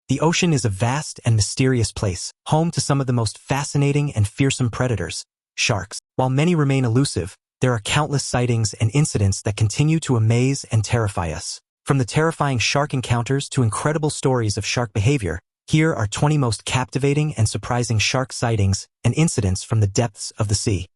The ocean is a vast and mysterious place, home to some of the most fascinating and fearsome predators, sharks. While many remain elusive, there are countless sightings and incidents that continue to amaze and terrify us. From the terrifying shark encounters to incredible stories of shark behavior, here are 20 most captivating and surprising shark sightings and incidents from the depths of the sea.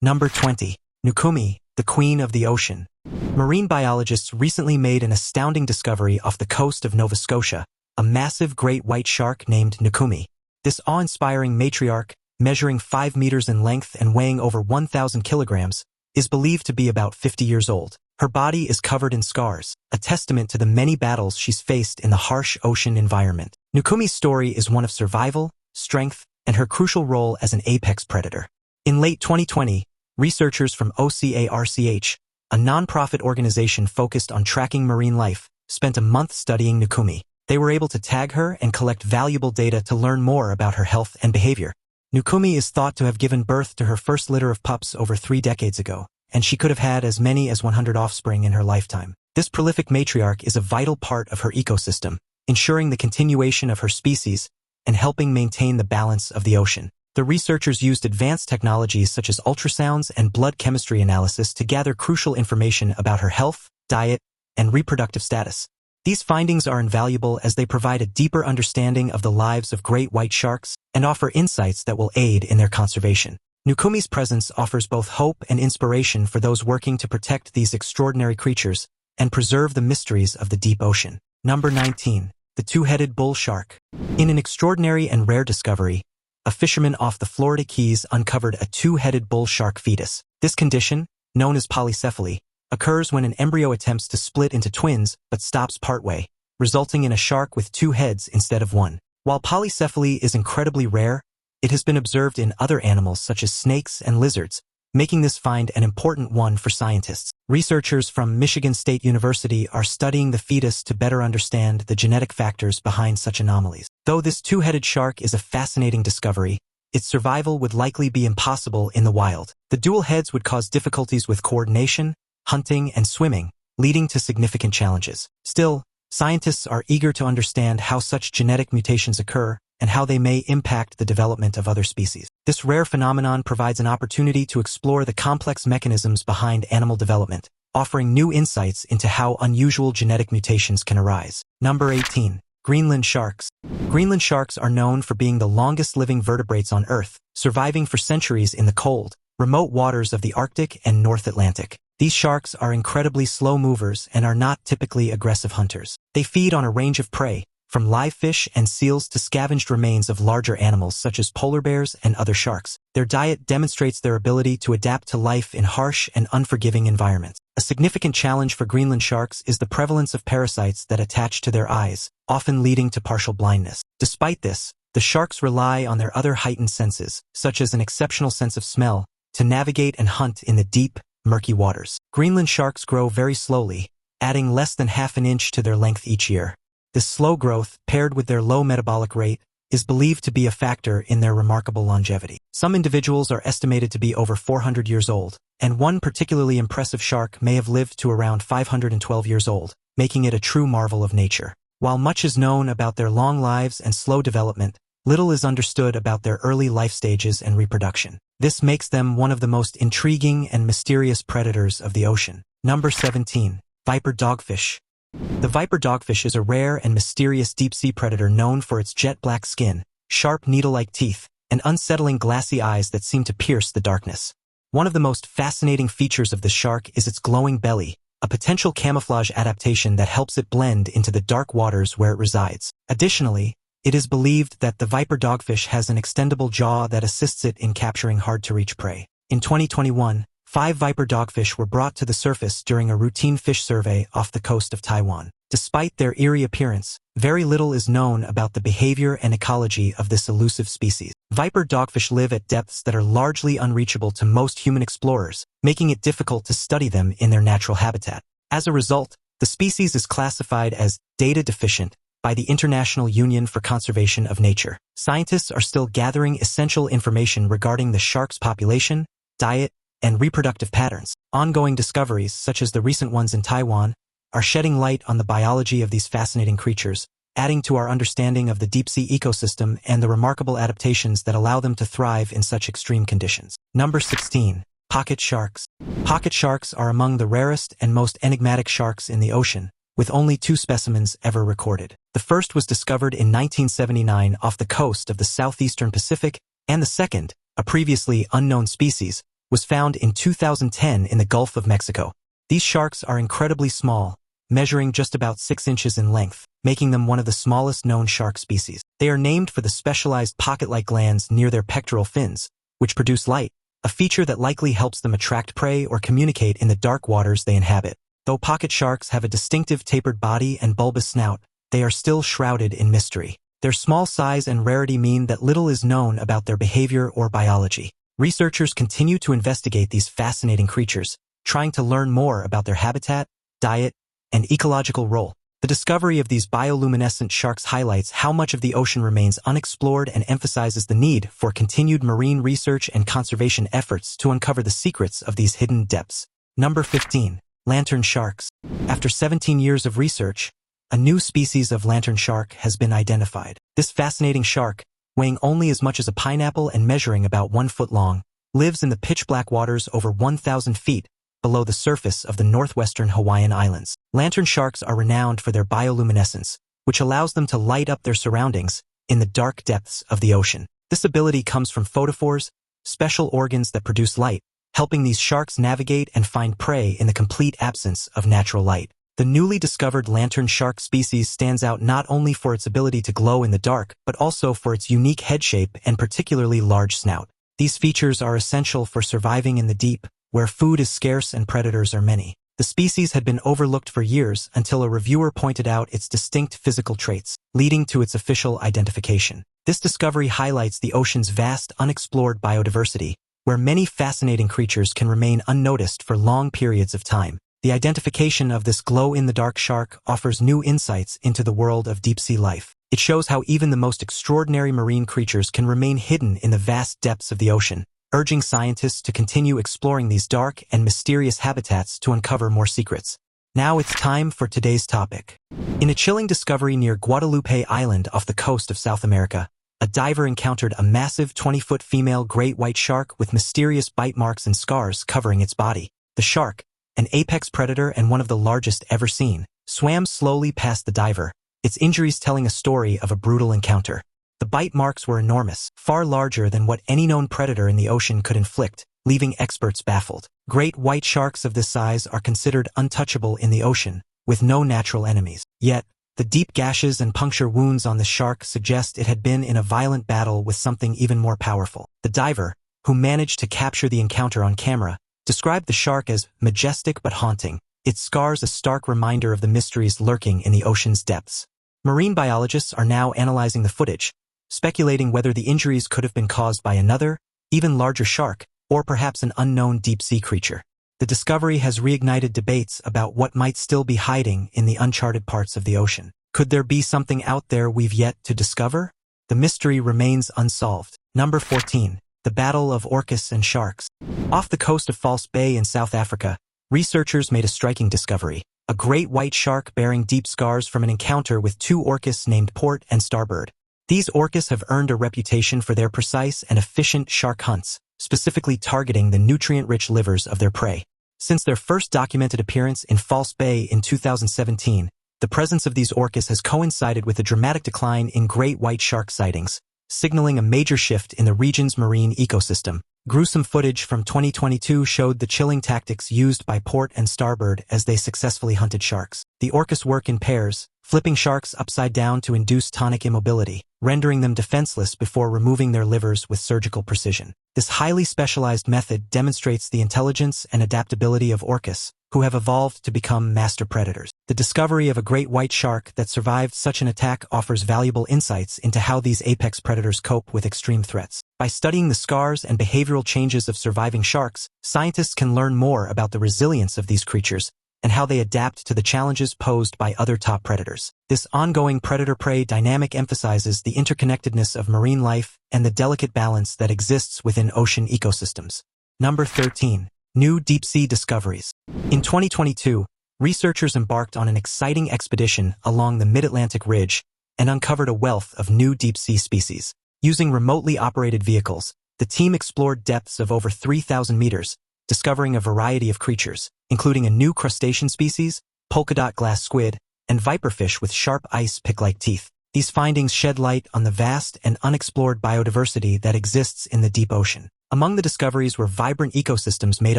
Number 20. Nukumi, the queen of the ocean. Marine biologists recently made an astounding discovery off the coast of Nova Scotia, a massive great white shark named Nukumi. This awe-inspiring matriarch, measuring 5 meters in length and weighing over 1,000 kilograms, is believed to be about 50 years old. Her body is covered in scars, a testament to the many battles she's faced in the harsh ocean environment. Nukumi's story is one of survival, strength, and her crucial role as an apex predator. In late 2020, researchers from OCARCH, a non-profit organization focused on tracking marine life, spent a month studying Nukumi. They were able to tag her and collect valuable data to learn more about her health and behavior. Nukumi is thought to have given birth to her first litter of pups over 3 decades ago, and she could have had as many as 100 offspring in her lifetime. This prolific matriarch is a vital part of her ecosystem, ensuring the continuation of her species and helping maintain the balance of the ocean. The researchers used advanced technologies such as ultrasounds and blood chemistry analysis to gather crucial information about her health, diet, and reproductive status. These findings are invaluable as they provide a deeper understanding of the lives of great white sharks and offer insights that will aid in their conservation. Nukumi's presence offers both hope and inspiration for those working to protect these extraordinary creatures and preserve the mysteries of the deep ocean. Number 19. The two-headed bull shark. In an extraordinary and rare discovery, a fisherman off the Florida Keys uncovered a two-headed bull shark fetus. This condition, known as polycephaly, occurs when an embryo attempts to split into twins but stops partway, resulting in a shark with 2 heads instead of 1. While polycephaly is incredibly rare, it has been observed in other animals such as snakes and lizards, making this find an important one for scientists. Researchers from Michigan State University are studying the fetus to better understand the genetic factors behind such anomalies. Though this two-headed shark is a fascinating discovery, its survival would likely be impossible in the wild. The dual heads would cause difficulties with coordination, hunting, and swimming, leading to significant challenges. Still, scientists are eager to understand how such genetic mutations occur and how they may impact the development of other species. This rare phenomenon provides an opportunity to explore the complex mechanisms behind animal development, offering new insights into how unusual genetic mutations can arise. Number 18. Greenland sharks. Greenland sharks are known for being the longest-living vertebrates on Earth, surviving for centuries in the cold, remote waters of the Arctic and North Atlantic. These sharks are incredibly slow movers and are not typically aggressive hunters. They feed on a range of prey, from live fish and seals to scavenged remains of larger animals such as polar bears and other sharks. Their diet demonstrates their ability to adapt to life in harsh and unforgiving environments. A significant challenge for Greenland sharks is the prevalence of parasites that attach to their eyes, often leading to partial blindness. Despite this, the sharks rely on their other heightened senses, such as an exceptional sense of smell, to navigate and hunt in the deep, murky waters. Greenland sharks grow very slowly, adding less than half an inch to their length each year. This slow growth, paired with their low metabolic rate, is believed to be a factor in their remarkable longevity. Some individuals are estimated to be over 400 years old, and one particularly impressive shark may have lived to around 512 years old, making it a true marvel of nature. While much is known about their long lives and slow development, little is understood about their early life stages and reproduction. This makes them one of the most intriguing and mysterious predators of the ocean. Number 17. Viper dogfish. The viper dogfish is a rare and mysterious deep-sea predator known for its jet-black skin, sharp needle-like teeth, and unsettling glassy eyes that seem to pierce the darkness. One of the most fascinating features of this shark is its glowing belly, a potential camouflage adaptation that helps it blend into the dark waters where it resides. Additionally, it is believed that the viper dogfish has an extendable jaw that assists it in capturing hard-to-reach prey. In 2021, 5 viper dogfish were brought to the surface during a routine fish survey off the coast of Taiwan. Despite their eerie appearance, very little is known about the behavior and ecology of this elusive species. Viper dogfish live at depths that are largely unreachable to most human explorers, making it difficult to study them in their natural habitat. As a result, the species is classified as data deficient by the International Union for Conservation of Nature. Scientists are still gathering essential information regarding the shark's population, diet, and reproductive patterns. Ongoing discoveries, such as the recent ones in Taiwan, are shedding light on the biology of these fascinating creatures, adding to our understanding of the deep-sea ecosystem and the remarkable adaptations that allow them to thrive in such extreme conditions. Number 16. Pocket sharks. Pocket sharks are among the rarest and most enigmatic sharks in the ocean, with only 2 specimens ever recorded. The first was discovered in 1979 off the coast of the southeastern Pacific, and the second, a previously unknown species, was found in 2010 in the Gulf of Mexico. These sharks are incredibly small, measuring just about 6 inches in length, making them one of the smallest known shark species. They are named for the specialized pocket-like glands near their pectoral fins, which produce light, a feature that likely helps them attract prey or communicate in the dark waters they inhabit. Though pocket sharks have a distinctive tapered body and bulbous snout, they are still shrouded in mystery. Their small size and rarity mean that little is known about their behavior or biology. Researchers continue to investigate these fascinating creatures, trying to learn more about their habitat, diet, and ecological role. The discovery of these bioluminescent sharks highlights how much of the ocean remains unexplored and emphasizes the need for continued marine research and conservation efforts to uncover the secrets of these hidden depths. Number 15. Lantern sharks. After 17 years of research, a new species of lantern shark has been identified. This fascinating shark, weighing only as much as a pineapple and measuring about 1 foot long, lives in the pitch-black waters over 1,000 feet below the surface of the northwestern Hawaiian Islands. Lantern sharks are renowned for their bioluminescence, which allows them to light up their surroundings in the dark depths of the ocean. This ability comes from photophores, special organs that produce light, helping these sharks navigate and find prey in the complete absence of natural light. The newly discovered lantern shark species stands out not only for its ability to glow in the dark, but also for its unique head shape and particularly large snout. These features are essential for surviving in the deep, where food is scarce and predators are many. The species had been overlooked for years until a reviewer pointed out its distinct physical traits, leading to its official identification. This discovery highlights the ocean's vast, unexplored biodiversity, where many fascinating creatures can remain unnoticed for long periods of time. The identification of this glow-in-the-dark shark offers new insights into the world of deep-sea life. It shows how even the most extraordinary marine creatures can remain hidden in the vast depths of the ocean, urging scientists to continue exploring these dark and mysterious habitats to uncover more secrets. Now it's time for today's topic. In a chilling discovery near Guadalupe Island off the coast of South America, a diver encountered a massive 20-foot female great white shark with mysterious bite marks and scars covering its body. The shark, an apex predator and one of the largest ever seen, swam slowly past the diver, its injuries telling a story of a brutal encounter. The bite marks were enormous, far larger than what any known predator in the ocean could inflict, leaving experts baffled. Great white sharks of this size are considered untouchable in the ocean, with no natural enemies. Yet, the deep gashes and puncture wounds on the shark suggest it had been in a violent battle with something even more powerful. The diver, who managed to capture the encounter on camera, described the shark as majestic but haunting, its scars a stark reminder of the mysteries lurking in the ocean's depths. Marine biologists are now analyzing the footage, speculating whether the injuries could have been caused by another, even larger shark, or perhaps an unknown deep-sea creature. The discovery has reignited debates about what might still be hiding in the uncharted parts of the ocean. Could there be something out there we've yet to discover? The mystery remains unsolved. Number 14. The Battle of Orcas and Sharks. Off the coast of False Bay in South Africa, researchers made a striking discovery: a great white shark bearing deep scars from an encounter with 2 orcas named Port and Starboard. These orcas have earned a reputation for their precise and efficient shark hunts, specifically targeting the nutrient-rich livers of their prey. Since their first documented appearance in False Bay in 2017, the presence of these orcas has coincided with a dramatic decline in great white shark sightings, signaling a major shift in the region's marine ecosystem. Gruesome footage from 2022 showed the chilling tactics used by Port and Starboard as they successfully hunted sharks. The orcas work in pairs, flipping sharks upside down to induce tonic immobility, rendering them defenseless before removing their livers with surgical precision. This highly specialized method demonstrates the intelligence and adaptability of orcas, who have evolved to become master predators. The discovery of a great white shark that survived such an attack offers valuable insights into how these apex predators cope with extreme threats. By studying the scars and behavioral changes of surviving sharks, scientists can learn more about the resilience of these creatures and how they adapt to the challenges posed by other top predators. This ongoing predator-prey dynamic emphasizes the interconnectedness of marine life and the delicate balance that exists within ocean ecosystems. Number 13. New deep-sea discoveries. In 2022, researchers embarked on an exciting expedition along the Mid-Atlantic Ridge, and uncovered a wealth of new deep-sea species. Using remotely operated vehicles, the team explored depths of over 3,000 meters, discovering a variety of creatures, including a new crustacean species, polka-dot glass squid, and viperfish with sharp ice pick-like teeth. These findings shed light on the vast and unexplored biodiversity that exists in the deep ocean. Among the discoveries were vibrant ecosystems made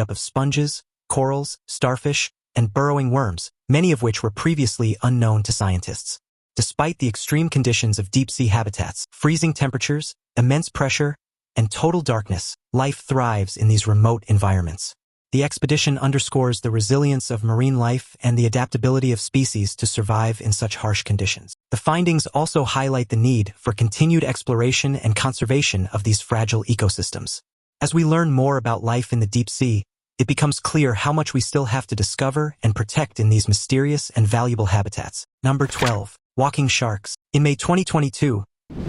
up of sponges, corals, starfish, and burrowing worms, many of which were previously unknown to scientists. Despite the extreme conditions of deep-sea habitats, freezing temperatures, immense pressure, and total darkness, life thrives in these remote environments. The expedition underscores the resilience of marine life and the adaptability of species to survive in such harsh conditions. The findings also highlight the need for continued exploration and conservation of these fragile ecosystems. As we learn more about life in the deep sea, it becomes clear how much we still have to discover and protect in these mysterious and valuable habitats. Number 12. Walking sharks. In May 2022,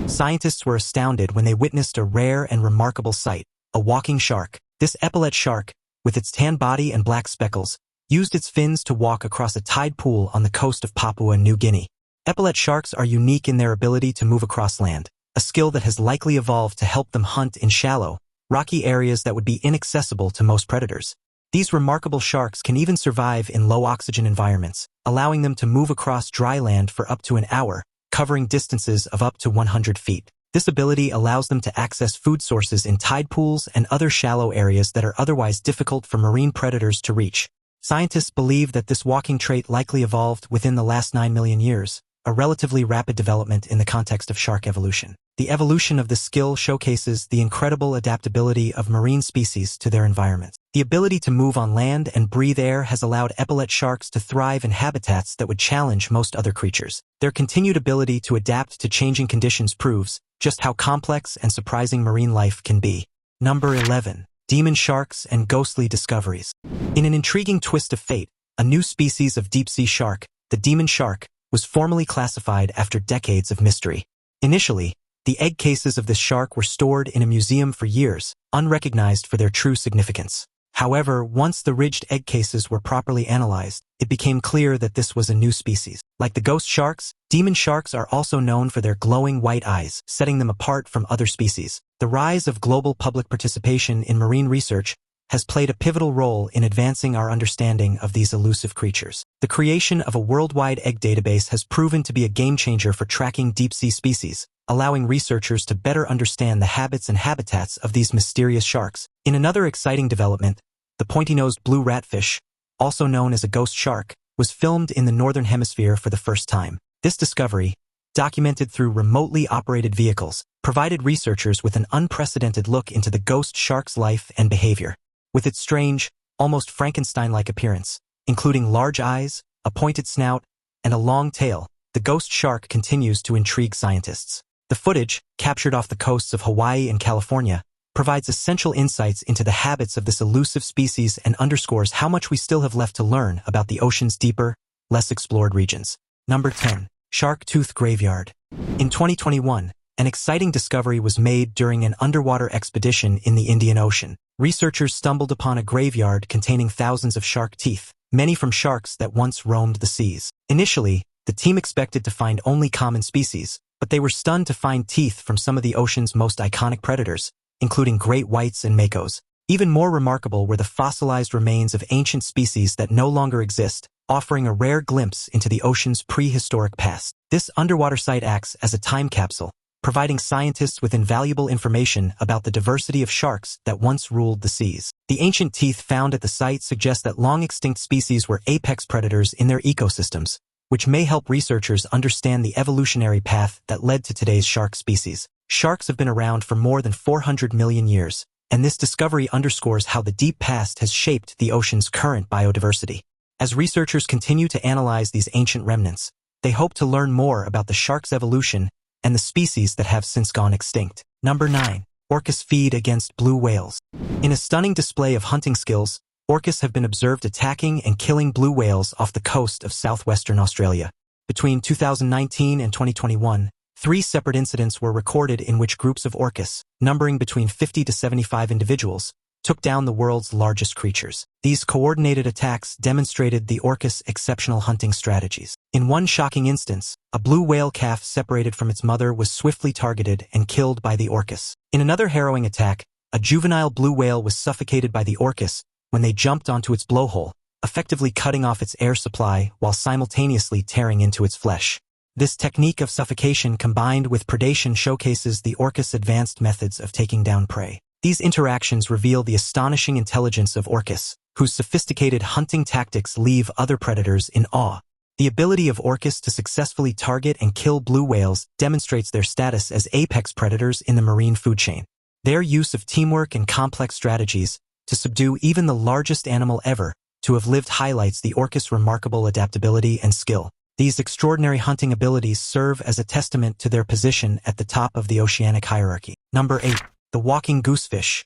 scientists were astounded when they witnessed a rare and remarkable sight, a walking shark. This epaulet shark, with its tan body and black speckles, used its fins to walk across a tide pool on the coast of Papua New Guinea. Epaulet sharks are unique in their ability to move across land, a skill that has likely evolved to help them hunt in shallow, rocky areas that would be inaccessible to most predators. These remarkable sharks can even survive in low-oxygen environments, allowing them to move across dry land for up to an hour, covering distances of up to 100 feet. This ability allows them to access food sources in tide pools and other shallow areas that are otherwise difficult for marine predators to reach. Scientists believe that this walking trait likely evolved within the last 9 million years, a relatively rapid development in the context of shark evolution. The evolution of this skill showcases the incredible adaptability of marine species to their environments. The ability to move on land and breathe air has allowed epaulet sharks to thrive in habitats that would challenge most other creatures. Their continued ability to adapt to changing conditions proves just how complex and surprising marine life can be. Number 11. Demon sharks and ghostly discoveries. In an intriguing twist of fate, a new species of deep-sea shark, the demon shark, was formally classified after decades of mystery. Initially, the egg cases of this shark were stored in a museum for years, unrecognized for their true significance. However, once the ridged egg cases were properly analyzed, it became clear that this was a new species. Like the ghost sharks, demon sharks are also known for their glowing white eyes, setting them apart from other species. The rise of global public participation in marine research has played a pivotal role in advancing our understanding of these elusive creatures. The creation of a worldwide egg database has proven to be a game-changer for tracking deep-sea species, allowing researchers to better understand the habits and habitats of these mysterious sharks. In another exciting development, the pointy-nosed blue ratfish, also known as a ghost shark, was filmed in the Northern Hemisphere for the first time. This discovery, documented through remotely operated vehicles, provided researchers with an unprecedented look into the ghost shark's life and behavior. With its strange, almost Frankenstein-like appearance, including large eyes, a pointed snout, and a long tail, the ghost shark continues to intrigue scientists. The footage, captured off the coasts of Hawaii and California, provides essential insights into the habits of this elusive species and underscores how much we still have left to learn about the ocean's deeper, less explored regions. Number 10. Shark Tooth Graveyard. In 2021, an exciting discovery was made during an underwater expedition in the Indian Ocean. Researchers stumbled upon a graveyard containing thousands of shark teeth, many from sharks that once roamed the seas. Initially, the team expected to find only common species, but they were stunned to find teeth from some of the ocean's most iconic predators, including great whites and makos. Even more remarkable were the fossilized remains of ancient species that no longer exist, offering a rare glimpse into the ocean's prehistoric past. This underwater site acts as a time capsule, providing scientists with invaluable information about the diversity of sharks that once ruled the seas. The ancient teeth found at the site suggest that long-extinct species were apex predators in their ecosystems, which may help researchers understand the evolutionary path that led to today's shark species. Sharks have been around for more than 400 million years, and this discovery underscores how the deep past has shaped the ocean's current biodiversity. As researchers continue to analyze these ancient remnants, they hope to learn more about the shark's evolution and the species that have since gone extinct. Number 9. Orcas feed against blue whales. In a stunning display of hunting skills, orcas have been observed attacking and killing blue whales off the coast of southwestern Australia. Between 2019 and 2021, 3 separate incidents were recorded in which groups of orcas, numbering between 50 to 75 individuals, took down the world's largest creatures. These coordinated attacks demonstrated the Orcas' exceptional hunting strategies. In one shocking instance, a blue whale calf separated from its mother was swiftly targeted and killed by the Orcas. In another harrowing attack, a juvenile blue whale was suffocated by the Orcas when they jumped onto its blowhole, effectively cutting off its air supply while simultaneously tearing into its flesh. This technique of suffocation combined with predation showcases the Orcas' advanced methods of taking down prey. These interactions reveal the astonishing intelligence of Orcas, whose sophisticated hunting tactics leave other predators in awe. The ability of Orcas to successfully target and kill blue whales demonstrates their status as apex predators in the marine food chain. Their use of teamwork and complex strategies to subdue even the largest animal ever to have lived highlights the Orcas' remarkable adaptability and skill. These extraordinary hunting abilities serve as a testament to their position at the top of the oceanic hierarchy. Number 8. The walking goosefish.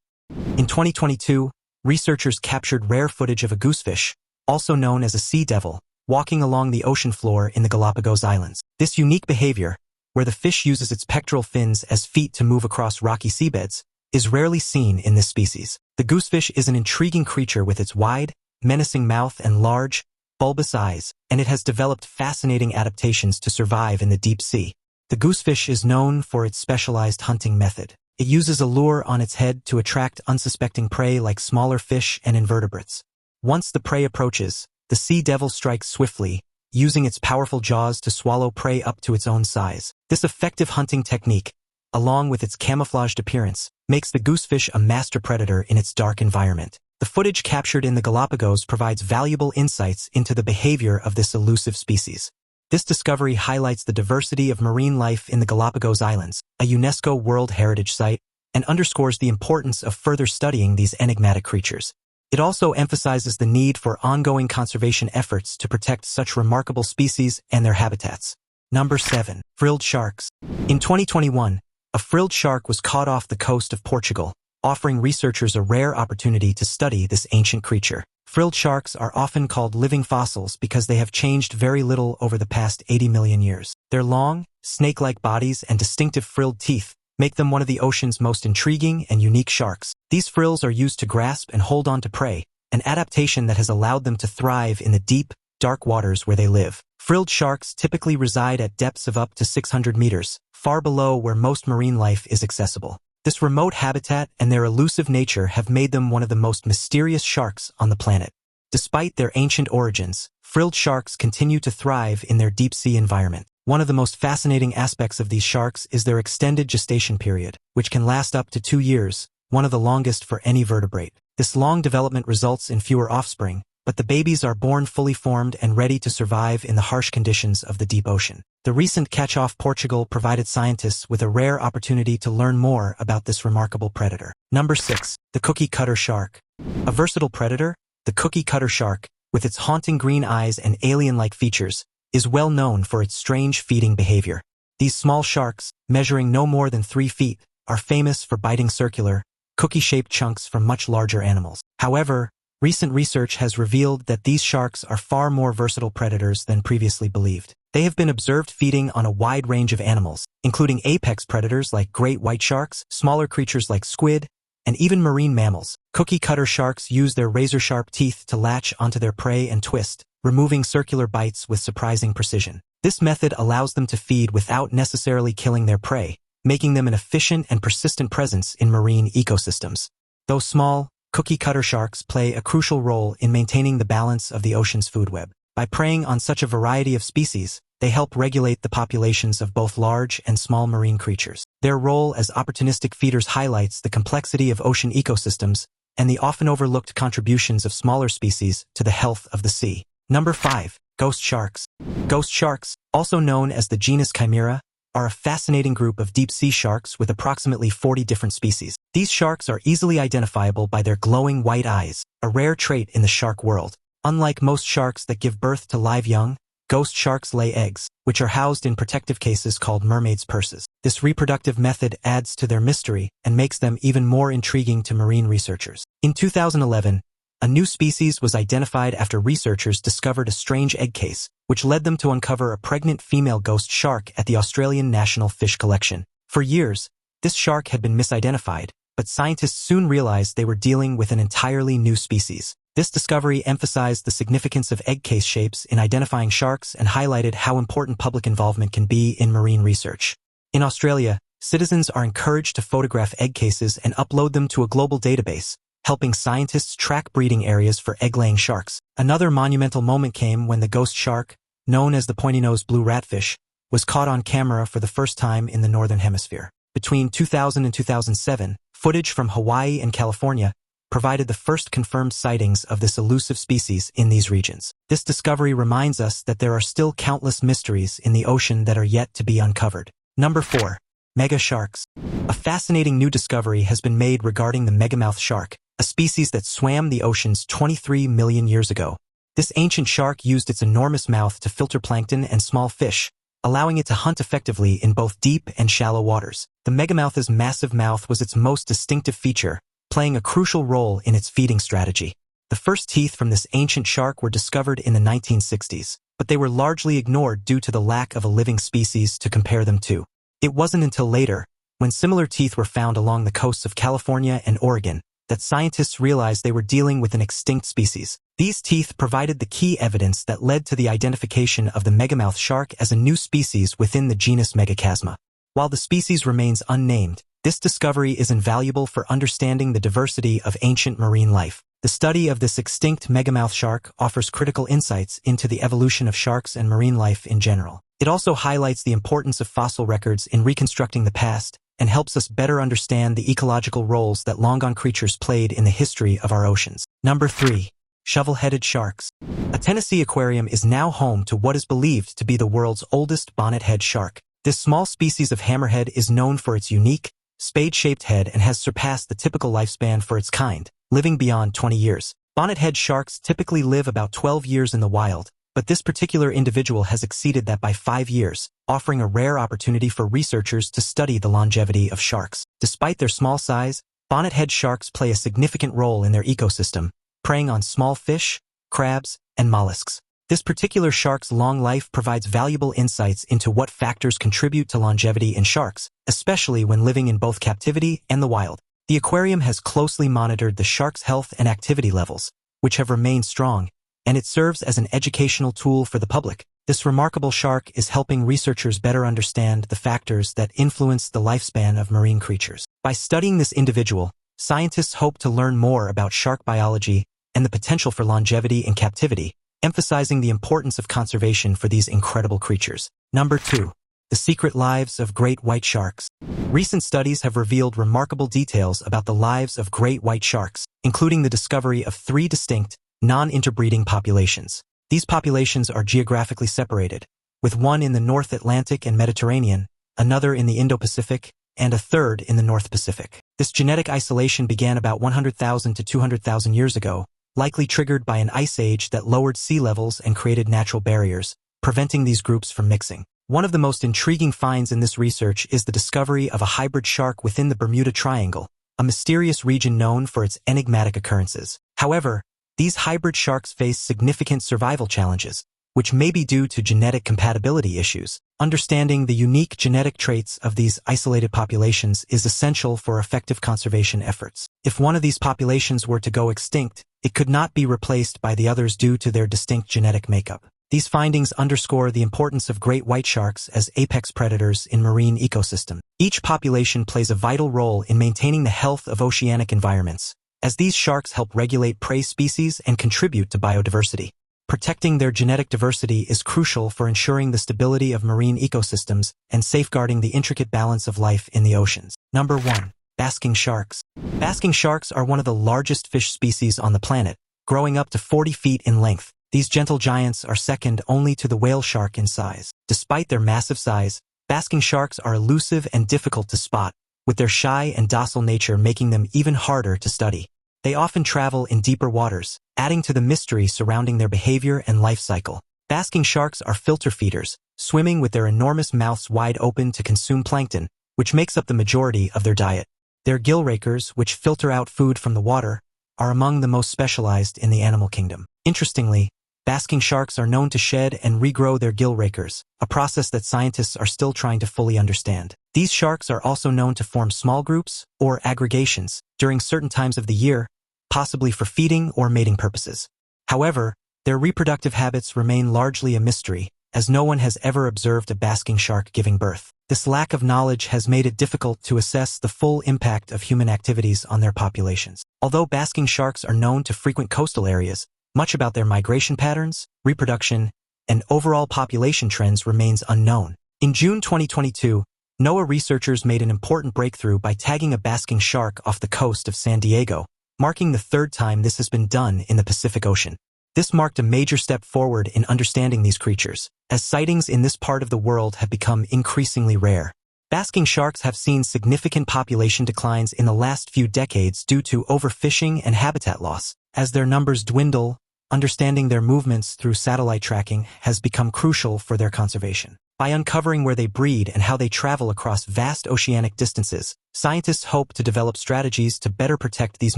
In 2022, researchers captured rare footage of a goosefish, also known as a sea devil, walking along the ocean floor in the Galapagos Islands. This unique behavior, where the fish uses its pectoral fins as feet to move across rocky seabeds, is rarely seen in this species. The goosefish is an intriguing creature with its wide, menacing mouth and large, bulbous eyes, and it has developed fascinating adaptations to survive in the deep sea. The goosefish is known for its specialized hunting method. It uses a lure on its head to attract unsuspecting prey like smaller fish and invertebrates. Once the prey approaches, the sea devil strikes swiftly, using its powerful jaws to swallow prey up to its own size. This effective hunting technique, along with its camouflaged appearance, makes the goosefish a master predator in its dark environment. The footage captured in the Galapagos provides valuable insights into the behavior of this elusive species. This discovery highlights the diversity of marine life in the Galapagos Islands, a UNESCO World Heritage Site, and underscores the importance of further studying these enigmatic creatures. It also emphasizes the need for ongoing conservation efforts to protect such remarkable species and their habitats. Number 7. Frilled sharks. In 2021, a frilled shark was caught off the coast of Portugal, offering researchers a rare opportunity to study this ancient creature. Frilled sharks are often called living fossils because they have changed very little over the past 80 million years. Their long, snake-like bodies and distinctive frilled teeth make them one of the ocean's most intriguing and unique sharks. These frills are used to grasp and hold on to prey, an adaptation that has allowed them to thrive in the deep, dark waters where they live. Frilled sharks typically reside at depths of up to 600 meters, far below where most marine life is accessible. This remote habitat and their elusive nature have made them one of the most mysterious sharks on the planet. Despite their ancient origins, frilled sharks continue to thrive in their deep-sea environment. One of the most fascinating aspects of these sharks is their extended gestation period, which can last up to 2 years, one of the longest for any vertebrate. This long development results in fewer offspring, but the babies are born fully formed and ready to survive in the harsh conditions of the deep ocean. The recent catch off Portugal provided scientists with a rare opportunity to learn more about this remarkable predator. Number 6. The cookie-cutter shark. A versatile predator, the cookie-cutter shark, with its haunting green eyes and alien-like features, is well known for its strange feeding behavior. These small sharks, measuring no more than 3 feet, are famous for biting circular, cookie-shaped chunks from much larger animals. However, recent research has revealed that these sharks are far more versatile predators than previously believed. They have been observed feeding on a wide range of animals, including apex predators like great white sharks, smaller creatures like squid, and even marine mammals. Cookie-cutter sharks use their razor-sharp teeth to latch onto their prey and twist, removing circular bites with surprising precision. This method allows them to feed without necessarily killing their prey, making them an efficient and persistent presence in marine ecosystems. Though small, cookie-cutter sharks play a crucial role in maintaining the balance of the ocean's food web. By preying on such a variety of species, they help regulate the populations of both large and small marine creatures. Their role as opportunistic feeders highlights the complexity of ocean ecosystems and the often overlooked contributions of smaller species to the health of the sea. Number 5. Ghost sharks. Ghost sharks, also known as the genus Chimera, are a fascinating group of deep-sea sharks with approximately 40 different species. These sharks are easily identifiable by their glowing white eyes, a rare trait in the shark world. Unlike most sharks that give birth to live young, ghost sharks lay eggs, which are housed in protective cases called mermaids' purses. This reproductive method adds to their mystery and makes them even more intriguing to marine researchers. In 2011, a new species was identified after researchers discovered a strange egg case, which led them to uncover a pregnant female ghost shark at the Australian National Fish Collection. For years, this shark had been misidentified, but scientists soon realized they were dealing with an entirely new species. This discovery emphasized the significance of egg case shapes in identifying sharks and highlighted how important public involvement can be in marine research. In Australia, citizens are encouraged to photograph egg cases and upload them to a global database, helping scientists track breeding areas for egg-laying sharks. Another monumental moment came when the ghost shark, known as the pointy-nosed blue ratfish, was caught on camera for the first time in the Northern Hemisphere. Between 2000 and 2007, footage from Hawaii and California provided the first confirmed sightings of this elusive species in these regions. This discovery reminds us that there are still countless mysteries in the ocean that are yet to be uncovered. Number 4. Mega sharks. A fascinating new discovery has been made regarding the megamouth shark, a species that swam the oceans 23 million years ago. This ancient shark used its enormous mouth to filter plankton and small fish, allowing it to hunt effectively in both deep and shallow waters. The megamouth's massive mouth was its most distinctive feature, playing a crucial role in its feeding strategy. The first teeth from this ancient shark were discovered in the 1960s, but they were largely ignored due to the lack of a living species to compare them to. It wasn't until later, when similar teeth were found along the coasts of California and Oregon, that scientists realized they were dealing with an extinct species. These teeth provided the key evidence that led to the identification of the megamouth shark as a new species within the genus Megachasma. While the species remains unnamed, this discovery is invaluable for understanding the diversity of ancient marine life. The study of this extinct megamouth shark offers critical insights into the evolution of sharks and marine life in general. It also highlights the importance of fossil records in reconstructing the past and helps us better understand the ecological roles that long-gone creatures played in the history of our oceans. Number 3. Shovel-headed sharks. A Tennessee aquarium is now home to what is believed to be the world's oldest bonnet-head shark. This small species of hammerhead is known for its unique, spade-shaped head and has surpassed the typical lifespan for its kind, living beyond 20 years. Bonnet-head sharks typically live about 12 years in the wild, but this particular individual has exceeded that by 5 years, offering a rare opportunity for researchers to study the longevity of sharks. Despite their small size, bonnet-head sharks play a significant role in their ecosystem, preying on small fish, crabs, and mollusks. This particular shark's long life provides valuable insights into what factors contribute to longevity in sharks, especially when living in both captivity and the wild. The aquarium has closely monitored the shark's health and activity levels, which have remained strong, and it serves as an educational tool for the public. This remarkable shark is helping researchers better understand the factors that influence the lifespan of marine creatures. By studying this individual, scientists hope to learn more about shark biology and the potential for longevity in captivity, emphasizing the importance of conservation for these incredible creatures. Number 2. The secret lives of great white sharks. Recent studies have revealed remarkable details about the lives of great white sharks, including the discovery of 3 distinct, non-interbreeding populations. These populations are geographically separated, with one in the North Atlantic and Mediterranean, another in the Indo-Pacific, and a third in the North Pacific. This genetic isolation began about 100,000 to 200,000 years ago, likely triggered by an ice age that lowered sea levels and created natural barriers, preventing these groups from mixing. One of the most intriguing finds in this research is the discovery of a hybrid shark within the Bermuda Triangle, a mysterious region known for its enigmatic occurrences. However, these hybrid sharks face significant survival challenges, which may be due to genetic compatibility issues. Understanding the unique genetic traits of these isolated populations is essential for effective conservation efforts. If one of these populations were to go extinct, it could not be replaced by the others due to their distinct genetic makeup. These findings underscore the importance of great white sharks as apex predators in marine ecosystems. Each population plays a vital role in maintaining the health of oceanic environments, as these sharks help regulate prey species and contribute to biodiversity. Protecting their genetic diversity is crucial for ensuring the stability of marine ecosystems and safeguarding the intricate balance of life in the oceans. Number 1. Basking sharks. Basking sharks are one of the largest fish species on the planet, growing up to 40 feet in length. These gentle giants are second only to the whale shark in size. Despite their massive size, basking sharks are elusive and difficult to spot, with their shy and docile nature making them even harder to study. They often travel in deeper waters, adding to the mystery surrounding their behavior and life cycle. Basking sharks are filter feeders, swimming with their enormous mouths wide open to consume plankton, which makes up the majority of their diet. Their gill rakers, which filter out food from the water, are among the most specialized in the animal kingdom. Interestingly, Basking sharks are known to shed and regrow their gill rakers, a process that scientists are still trying to fully understand. These sharks are also known to form small groups, or aggregations, during certain times of the year, possibly for feeding or mating purposes. However, their reproductive habits remain largely a mystery, as no one has ever observed a basking shark giving birth. This lack of knowledge has made it difficult to assess the full impact of human activities on their populations. Although basking sharks are known to frequent coastal areas, much about their migration patterns, reproduction, and overall population trends remains unknown. In June 2022, NOAA researchers made an important breakthrough by tagging a basking shark off the coast of San Diego, marking the third time this has been done in the Pacific Ocean. This marked a major step forward in understanding these creatures, as sightings in this part of the world have become increasingly rare. Basking sharks have seen significant population declines in the last few decades due to overfishing and habitat loss. As their numbers dwindle, understanding their movements through satellite tracking has become crucial for their conservation. By uncovering where they breed and how they travel across vast oceanic distances, scientists hope to develop strategies to better protect these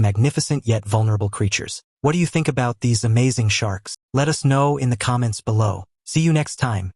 magnificent yet vulnerable creatures. What do you think about these amazing sharks? Let us know in the comments below. See you next time.